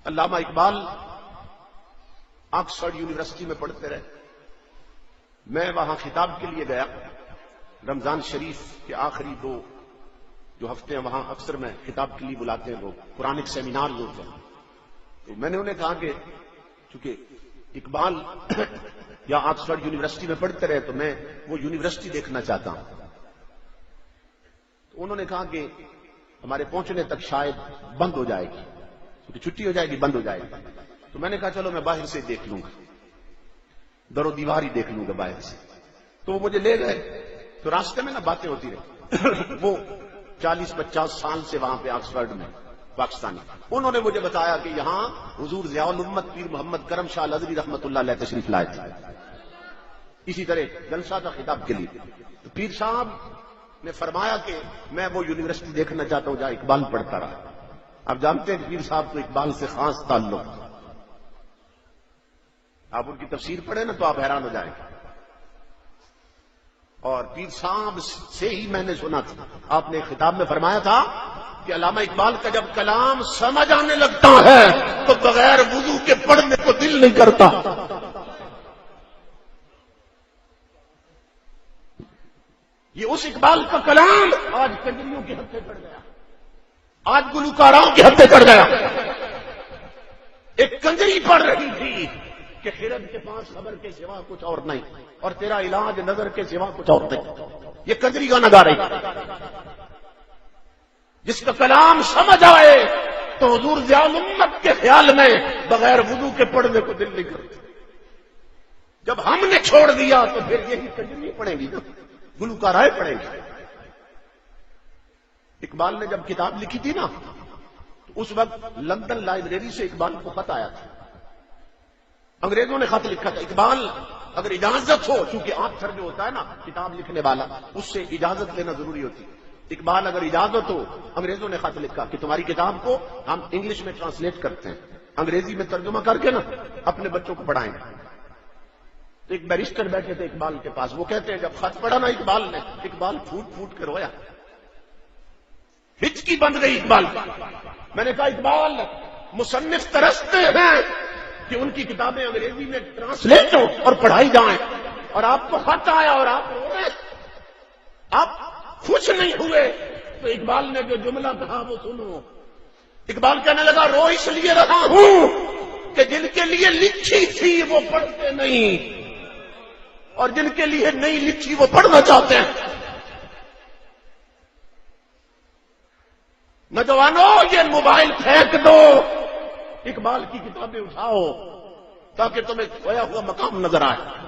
علامہ Iqbal Oxford university میں پڑھتے رہے. میں وہاں خطاب کے لیے گیا. رمضان شریف کے آخری 2 جو ہفتے ہیں وہاں اکثر میں خطاب کے لیے بلاتے ہیں لوگ, قرآنک سیمینار ہوتے ہیں. تو میں نے انہیں کہا کہ چونکہ اقبال یا آکسفورڈ یونیورسٹی میں پڑھتے رہے تو میں وہ یونیورسٹی دیکھنا چاہتا ہوں. تو انہوں نے کہا کہ ہمارے پہنچنے تک شاید بند ہو جائے گی, کیونکہ چھٹی ہو جائے گی, بند ہو جائے گی. تو میں نے کہا چلو میں باہر سے دیکھ لوں گا, در و دیوار ہی دیکھ لوں گا باہر سے. تو وہ مجھے لے گئے. تو راستے میں نا باتیں ہوتی رہی. وہ 40-50 سال سے وہاں پہ آکسفورڈ میں پاکستانی, انہوں نے مجھے بتایا کہ یہاں حضور ضیاء الامت پیر محمد کرم شاہ الازہری رحمۃ اللہ علیہ تشریف لائے تھے. اسی طرح جلسہ تھا خطاب کے لیے. تو پیر صاحب نے فرمایا کہ میں وہ یونیورسٹی دیکھنا چاہتا ہوں جہاں اقبال پڑھتا رہا. آپ جانتے ہیں کہ پیر صاحب کو اقبال سے خاص تعلق. آپ ان کی تفسیر پڑھیں نا تو آپ حیران ہو جائیں گے. اور پیر صاحب سے ہی میں نے سنا تھا, آپ نے خطاب میں فرمایا تھا کہ علامہ اقبال کا جب کلام سمجھ آنے لگتا ہے تو بغیر وضو کے پڑھنے کو دل نہیں کرتا. یہ اس اقبال کا کلام آج کنجریوں کے ہتھے چڑھ گیا, آج گلوکاروں کے ہتھے چڑھ گیا. ایک کنجری پڑھ رہی تھی کہ خرد کے پاس خبر کے سوا کچھ اور نہیں, اور تیرا علاج نظر کے سوا کچھ اور نہیں. یہ کنجری گانا گا رہی. جس کا کلام سمجھ آئے تو حضور ضیاء الامت کے خیال میں بغیر وضو کے پڑھنے کو دل نہیں کرتا. جب ہم نے چھوڑ دیا تو پھر یہی کنجری پڑھیں گی, گلوکارائیں پڑھیں گی. اقبال نے جب کتاب لکھی تھی نا تو اس وقت لندن لائبریری سے اقبال کو خط آیا تھا. انگریزوں نے خط لکھا تھا اقبال اگر اجازت ہو, چونکہ آتھر جو ہوتا ہے نا کتاب لکھنے والا, اس سے اجازت لینا ضروری ہوتی. اقبال اگر اجازت ہو, انگریزوں نے خط لکھا کہ تمہاری کتاب کو ہم انگلش میں ٹرانسلیٹ کرتے ہیں, انگریزی میں ترجمہ کر کے نا اپنے بچوں کو پڑھائیں گے. تو ایک بیرسٹر بیٹھے تھے اقبال کے پاس, وہ کہتے ہیں جب خط پڑھا نا اقبال نے, اقبال پھوٹ پھوٹ کے رویا, ہچکی بند گئی اقبال. میں نے کہا اقبال مصنف ترستے ہیں کہ ان کی کتابیں انگریزی میں ٹرانسلیٹ ہو اور پڑھائی جائیں, اور آپ کو خط آیا اور آپ رو رہے, آپ خوش نہیں ہوئے. تو اقبال نے جو جملہ کہا وہ سنو. اقبال کہنے لگا رو اس لیے رہا ہوں کہ جن کے لیے لکھی تھی وہ پڑھتے نہیں, اور جن کے لیے نہیں لکھی وہ پڑھنا چاہتے ہیں. نوجوانوں یہ موبائل پھینک دو, اقبال کی کتابیں اٹھاؤ تاکہ تمہیں کھویا ہوا مقام نظر آئے.